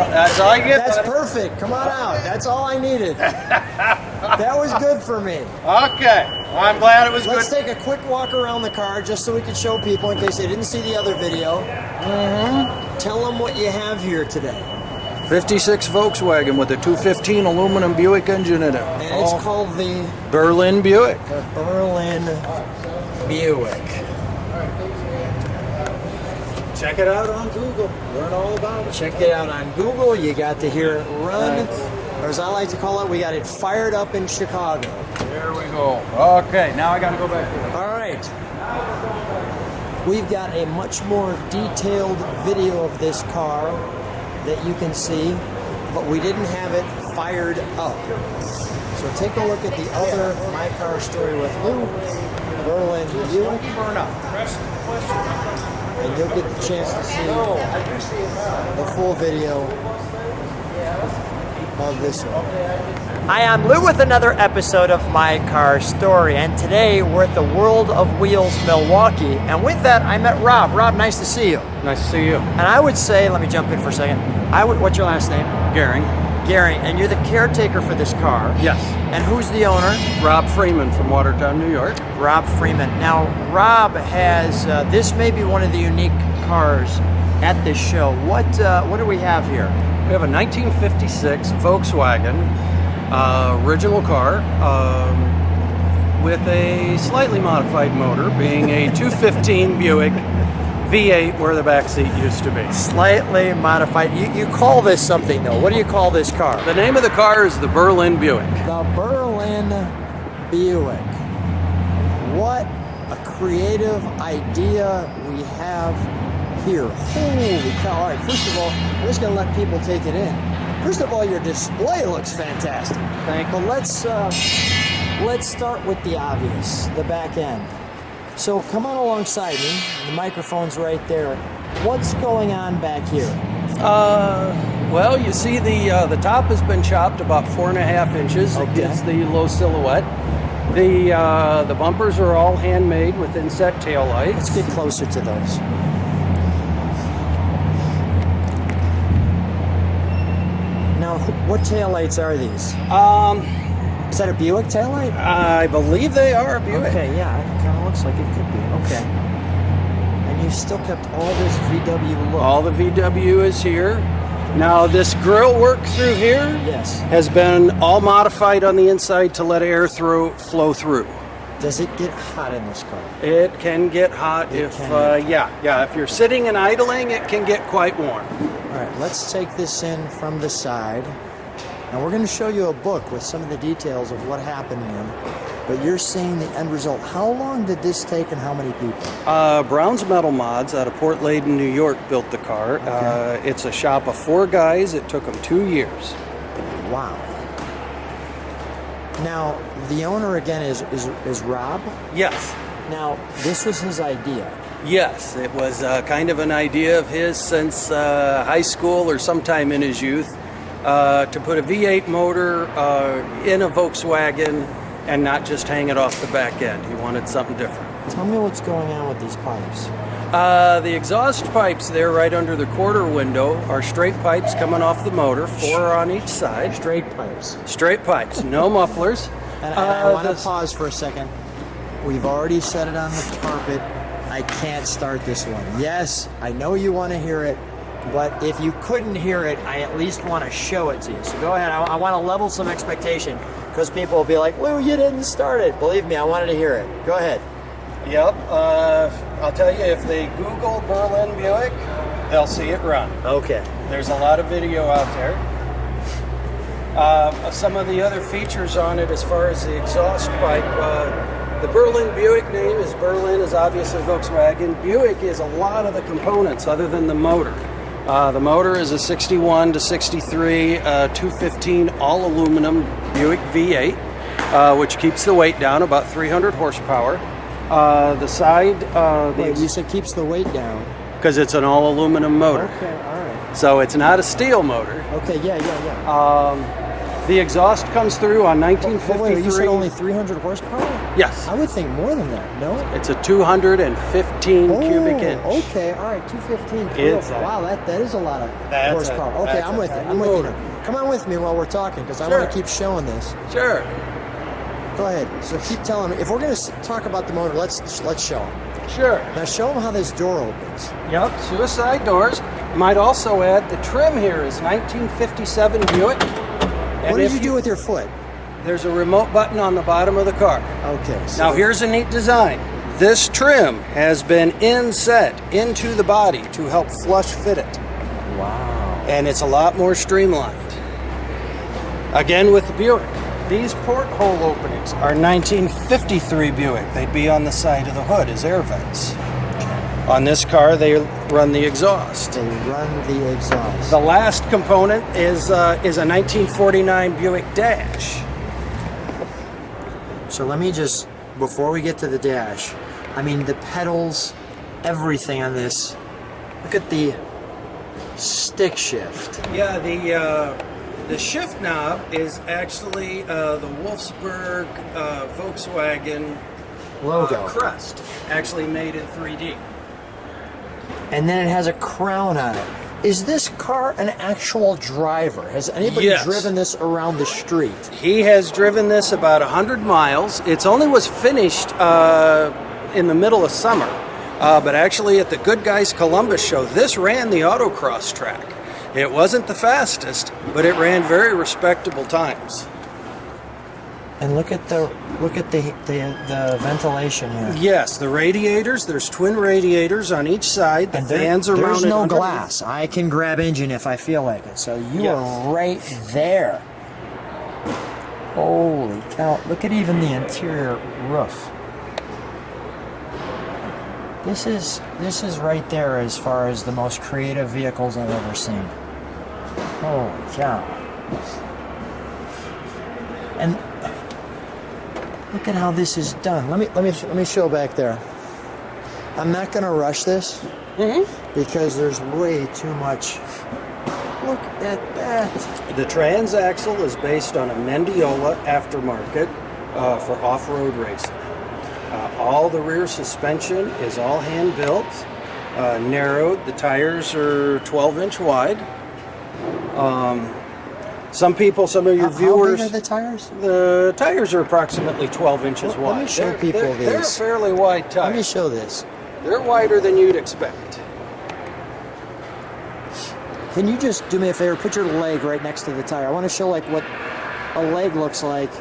That's all I get. That's perfect. Come on out. That's all I needed. That was good for me. Okay. Well, I'm glad it was good. Let's take a quick walk around the car just so we can show people in case they didn't see the other video. Tell them what you have here today. 56 Volkswagen with a 215 aluminum Buick engine in it. And it's called the Berlin Buick. Berlin Buick. Check it out on Google. Learn all about it. Check it out on Google. You got to hear it run. Or as I like to call it, we got it fired up in Chicago. There we go. Okay, now I got to go back here. All right. We've got a much more detailed video of this car that you can see, but we didn't have it fired up. So take a look at the other My Car Story with Lou, Berlin Buick, and you'll get the chance to see the full video of this one. Hi, I'm Lou with another episode of My Car Story, and today we're at the World of Wheels Milwaukee, and with that I met Rob. Rob, nice to see you. Nice to see you. And I would say, let me jump in for a second. What's your last name? Gerring. Gerring, and you're the caretaker for this car. Yes. And who's the owner? Rob Freeman from Watertown, New York. Rob Freeman. Now, Rob has, this may be one of the unique cars at this show. What do we have here? We have a 1956 Volkswagen original car with a slightly modified motor, being a 215 Buick V8 where the back seat used to be. Slightly modified. You call this something, though. What do you call this car? The name of the car is the Berlin Buick. The Berlin Buick. What a creative idea we have here. Holy cow. All right, first of all, I'm just going to let people take it in. First of all, your display looks fantastic. Thank you. But let's start with the obvious, the back end. So come on alongside me. The microphone's right there. What's going on back here? Well, you see the top has been chopped about 4.5 inches. Okay. It gives the low silhouette. The bumpers are all handmade with inset taillights. Let's get closer to those. Now, what taillights are these? Is that a Buick taillight? I believe they are a Buick. Okay, yeah, it kind of looks like it could be. Okay. And you've still kept all this VW look. All the VW is here. Now, this grill work through here Yes. has been all modified on the inside to let air flow through. Does it get hot in this car? It can get hot if you're sitting and idling, it can get quite warm. All right, let's take this in from the side. Now we're going to show you a book with some of the details of what happened here, but you're seeing the end result. How long did this take and how many people? Brown's Metal Mods out of Port Leyden, New York built the car. Okay. It's a shop of 4 guys. It took them 2 years. Wow. Now, the owner again is Rob? Yes. Now, this was his idea. Yes, it was kind of an idea of his since high school or sometime in his youth. To put a V8 motor in a Volkswagen and not just hang it off the back end. He wanted something different. Tell me what's going on with these pipes. The exhaust pipes there right under the quarter window are straight pipes coming off the motor, 4 on each side. Straight pipes. Straight pipes, no mufflers. And I want to pause for a second. We've already set it on the carpet. I can't start this one. Yes, I know you want to hear it. But if you couldn't hear it, I at least want to show it to you. So go ahead. I want to level some expectation because people will be like, Lou, you didn't start it. Believe me, I wanted to hear it. Go ahead. Yep. I'll tell you, if they Google Berlin Buick, they'll see it run. Okay. There's a lot of video out there. Some of the other features on it as far as the exhaust pipe, the Berlin Buick name is Berlin is obviously Volkswagen. Buick is a lot of the components other than the motor. The motor is a 61 to 63 215 all aluminum Buick V8, which keeps the weight down about 300 horsepower. The side, Wait, you said keeps the weight down. because it's an all aluminum motor. Okay, all right. So it's not a steel motor. Okay, yeah. The exhaust comes through on But 1953. wait, you said only 300 horsepower? Yes. I would think more than that. No. It's a 215 cubic inch. Okay, all right, 215. It's wow, that is a lot of That's horsepower. a- Okay, that's I'm a with you. heavy I'm with you. motor. Come on with me while we're talking, because I Sure. want to keep showing this. Sure. Go ahead. So keep telling me. If we're going to talk about the motor, let's show them. Sure. Now show them how this door opens. Yep, suicide doors. Might also add the trim here is 1957 Buick. And What did if you do with your foot? There's a remote button on the bottom of the car. Okay. So Now here's a neat design. This trim has been inset into the body to help flush fit it. wow. And it's a lot more streamlined. Again with the Buick. These porthole openings are 1953 Buick. They'd be on the side of the hood as air vents. On this car, they run the exhaust. They run the exhaust. The last component is a 1949 Buick dash. So let me just, before we get to the dash, I mean the pedals, everything on this. Look at the stick shift. Yeah, the shift knob is actually the Wolfsburg Volkswagen Logo. crest, actually made in 3D. And then it has a crown on it. Is this car an actual driver? Has anybody Yes. driven this around the street? He has driven this about 100 miles. It's only was finished in the middle of summer, but actually at the Good Guys Columbus show, this ran the autocross track. It wasn't the fastest, but it ran very respectable times. And look at the ventilation here. Yes, the radiators. There's twin radiators on each side. The And fans are there's mounted no underneath. glass. I can grab engine if I feel like it. So you Yes. are right there. Holy cow. Look at even the interior roof. This is right there as far as the most creative vehicles I've ever seen. Holy cow. And look at how this is done. Let me show back there. I'm not going to rush this because there's way too much. Look at that. The transaxle is based on a Mendiola aftermarket for off-road racing. All the rear suspension is all hand-built, narrowed. The tires are 12-inch wide. Some of your viewers... How big are the tires? The tires are approximately 12 inches wide. Let me show people They're these. fairly wide tires. Let me show this. They're wider than you'd expect. Can you just do me a favor? Put your leg right next to the tire. I want to show like what a leg looks like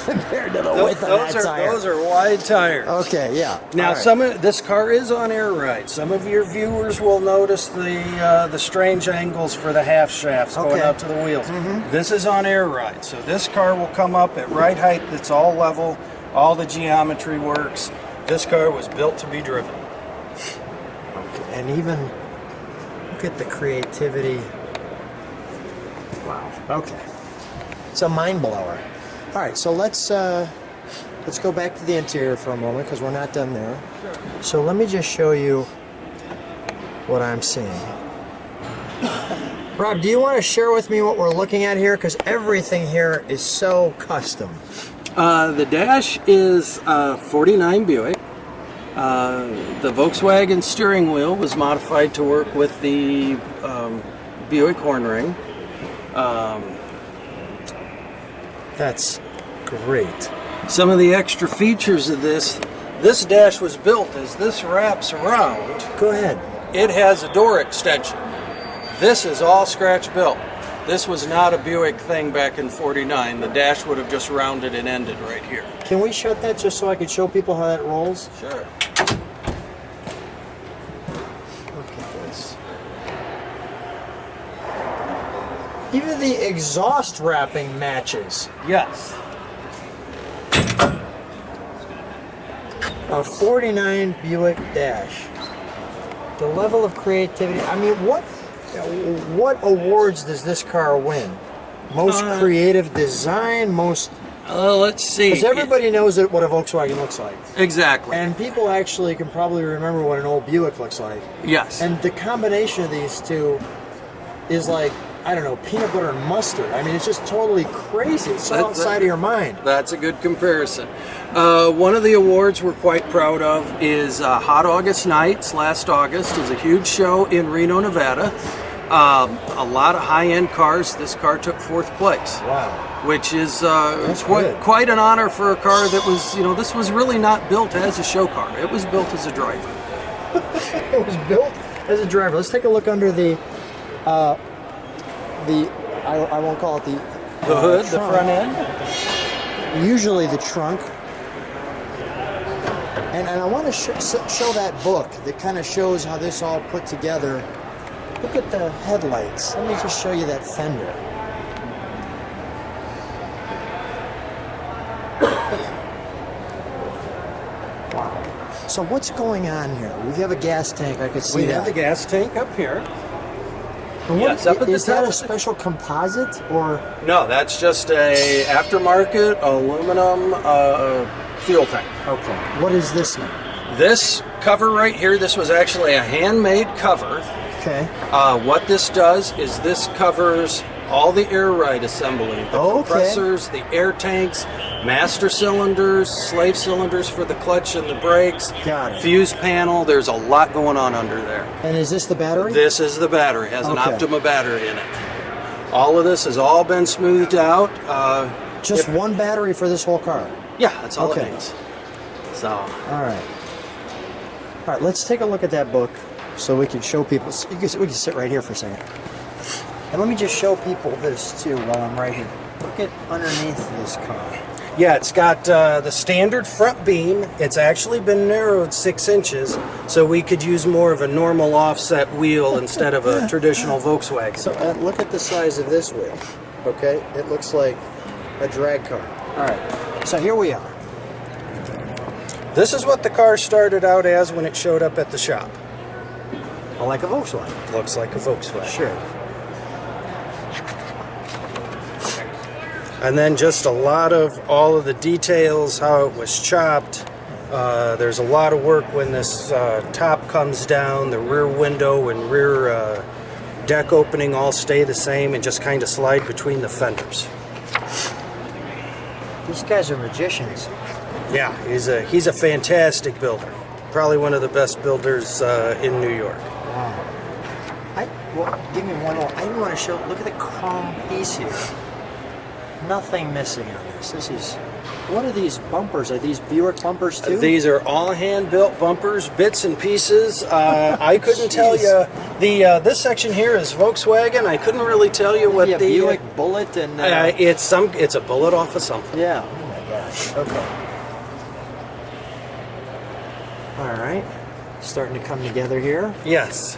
compared to the width of that tire. Those are wide tires. Okay, yeah. Now, All right. this car is on air ride. Some of your viewers will notice the strange angles for the half shafts going Okay. out to the wheels. This is on air ride, so this car will come up at right height. It's all level. All the geometry works. This car was built to be driven. And even look at the creativity. Wow. Okay. It's a mind blower. All right, so let's go back to the interior for a moment because we're not done there. Sure. So let me just show you what I'm seeing. Rob, do you want to share with me what we're looking at here? Because everything here is so custom. The dash is 49 Buick. The Volkswagen steering wheel was modified to work with the Buick horn ring. That's great. Some of the extra features of this dash was built as this wraps around. Go ahead. It has a door extension. This is all scratch built. This was not a Buick thing back in '49. The dash would have just rounded and ended right here. Can we shut that just so I could show people how that rolls? Sure. Look at this. Even the exhaust wrapping matches. Yes. A 49 Buick Dash. The level of creativity. I mean, what awards does this car win? Most creative design, most... Let's see. Because everybody knows what a Volkswagen looks like. Exactly. And people actually can probably remember what an old Buick looks like. Yes. And the combination of these two is like I don't know, peanut butter and mustard. I mean, it's just totally crazy. It's so outside of your mind. That's a good comparison. One of the awards we're quite proud of is Hot August Nights. Last August is a huge show in Reno, Nevada. A lot of high-end cars. This car took 4th place. Wow. Which is good. quite an honor for a car that was, this was really not built as a show car. It was built as a driver. It was built as a driver. Let's take a look under the I won't call it the hood, the trunk. front end. Usually the trunk. And I want to show that book that kind of shows how this all put together. Look at the headlights. Let me just show you that fender. Wow. So what's going on here? We have a gas tank. I could see that. We have the gas tank up here. And Yes, up at the is that top. a special composite or? No, that's just a aftermarket aluminum fuel tank. Okay. What is this now? This cover right here, this was actually a handmade cover. Okay. What this does is this covers all the air ride assembly, the compressors, the air tanks, master cylinders, slave cylinders for the clutch and the brakes, Got it. fuse panel. There's a lot going on under there. And is this the battery? This is the battery. It has an Okay. Optima battery in it. All of this has all been smoothed out. Just one battery for this whole car? Yeah, that's all Okay. it needs. So, All right. All right, let's take a look at that book so we can show people. We can sit right here for a second. And let me just show people this too while I'm right here. Look at underneath this car. yeah, it's got the standard front beam. It's actually been narrowed 6 inches, so we could use more of a normal offset wheel instead of a traditional Volkswagen. So look at the size of this wheel. Okay, it looks like a drag car. All right, so here we are. This is what the car started out as when it showed up at the shop. Like a Volkswagen. Looks like a Volkswagen. Sure. And then just a lot of all of the details, how it was chopped. There's a lot of work when this top comes down, the rear window and rear deck opening all stay the same and just kind of slide between the fenders. These guys are magicians. Yeah, he's a fantastic builder. Probably one of the best builders in New York. Wow. Well, give me one more. I even want to show. Look at the chrome piece here. Nothing missing on this. This is. What are these bumpers? Are these Buick bumpers too? These are all hand-built bumpers, bits and pieces. I couldn't tell you. This section here is Volkswagen. I couldn't really tell you what yeah, the Buick bullet and. it's a bullet off of something. Yeah. Oh my gosh. Okay. All right. Starting to come together here. Yes.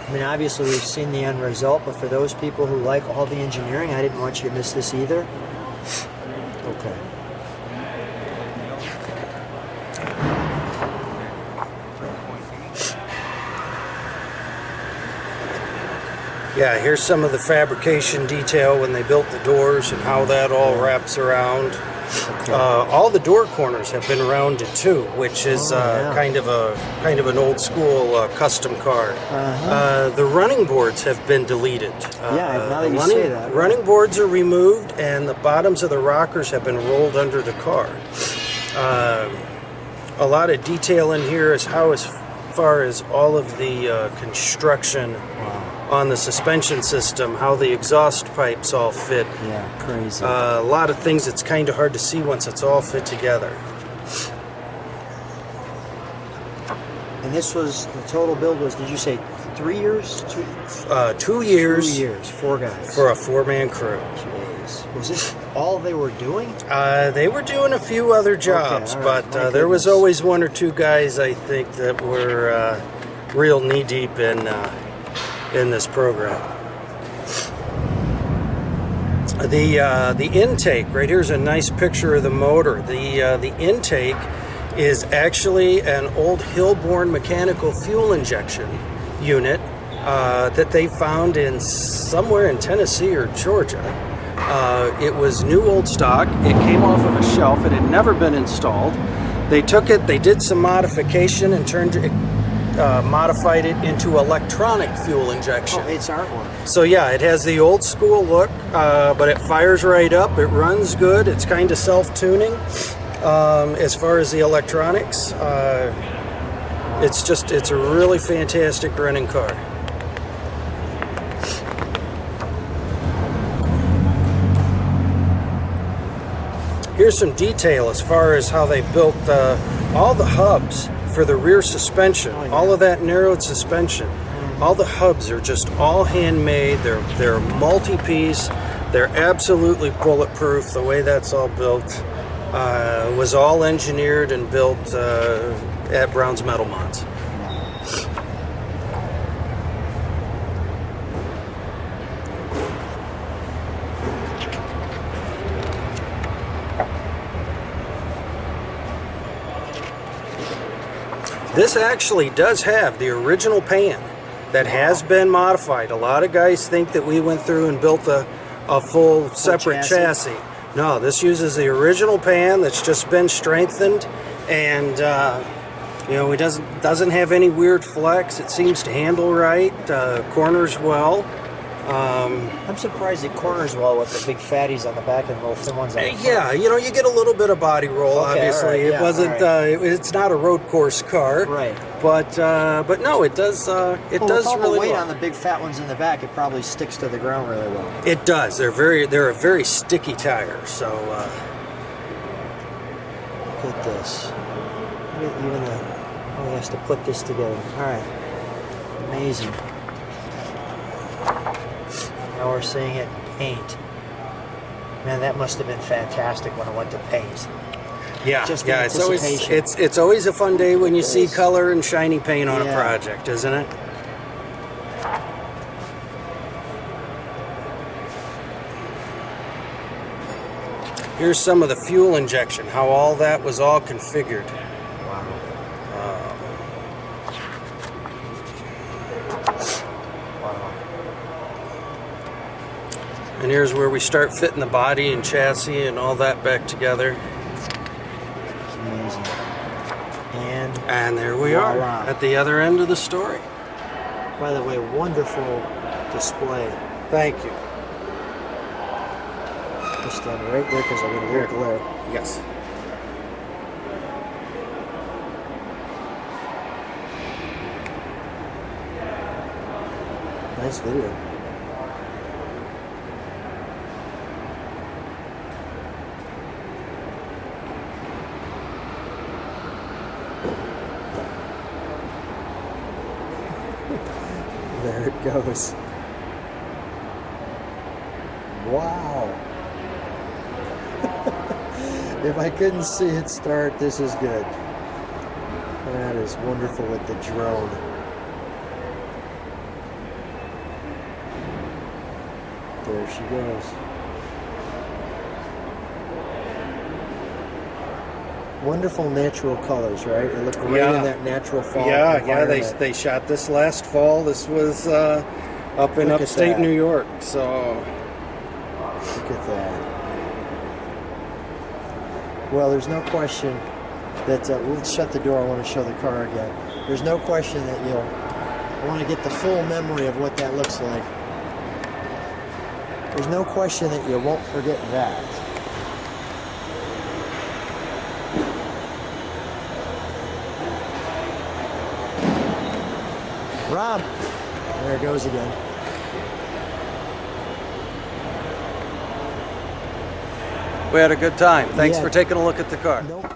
I mean, obviously we've seen the end result, but for those people who like all the engineering, I didn't want you to miss this either. Okay. Yeah, here's some of the fabrication detail when they built the doors and how that all wraps around. Okay. All the door corners have been rounded too, which is yeah. kind of an old school custom car. Uh-huh. The running boards have been deleted. Yeah, now that you running, say that. running boards are removed, and the bottoms of the rockers have been rolled under the car. A lot of detail in here is how, as far as all of the construction on the suspension system, how the exhaust pipes all fit. Yeah, crazy. A lot of things it's kind of hard to see once it's all fit together. And this was, the total build was, did you say 3 years? 2 2 years. 2 years, 4 guys. For a 4-man crew. Jeez. Was this all they were doing? They were doing a few other jobs, all right. but My there was goodness. always 1 or 2 guys, I think, that were real knee-deep in this program. The intake, right here's a nice picture of the motor. The intake is actually an old Hillborn mechanical fuel injection unit that they found in somewhere in Tennessee or Georgia. It was new old stock. It came off of a shelf. It had never been installed. They took it, they did some modification and turned it, modified it into electronic fuel injection. Oh, it's artwork. So yeah, it has the old school look, but it fires right up. It runs good. It's kind of self-tuning. As far as the electronics, it's a really fantastic running car. Here's some detail as far as how they built all the hubs for the rear suspension. Oh, yeah. All of that narrowed suspension. All the hubs are just all handmade. They're multi-piece. They're absolutely bulletproof. The way that's all built was all engineered and built at Brown's Metal Mods. This actually does have the original pan that has been modified. A lot of guys think that we went through and built a full separate chassis. No, this uses the original pan that's just been strengthened, and you know, it doesn't have any weird flex. It seems to handle right, corners well. I'm surprised it corners well with the big fatties on the back and little thin ones on the front. Yeah, you know, you get a little bit of body roll. Okay, obviously, all right, yeah, it wasn't. all right. It's not a road course car, Right. But no, it does. It Well, does with all really the weight well. on the big fat ones in the back, it probably sticks to the ground really well. It does. They're a very sticky tire. So Look at this. Even the he has to put this together. All right, amazing. Now we're seeing it paint. Man, that must have been fantastic when it went to paint. yeah, Just the yeah. anticipation. It's always a fun day when you see is. color and shiny paint on a Yeah. project, isn't it? Here's some of the fuel injection, how all that was all configured. Wow. Wow. And here's where we start fitting the body and chassis and all that back together. It's amazing. And there we are Voila. at the other end of the story. By the way, wonderful display. Thank you. Just stand right there because I get a little glare. Yes. Nice video. There it goes. Wow. If I couldn't see it start, this is good. That is wonderful with the drone. There she goes. Wonderful natural colors, right? It looked great in that natural fall environment. They shot this last fall. This was up in Look at upstate that. New York. So Look at that. Well, there's no question that, let's shut the door, I want to show the car again. There's no question that I want to get the full memory of what that looks like. There's no question that you won't forget that. Rob, there it goes again. we had a good time. Thanks Yeah. for taking a look at the car. Nope.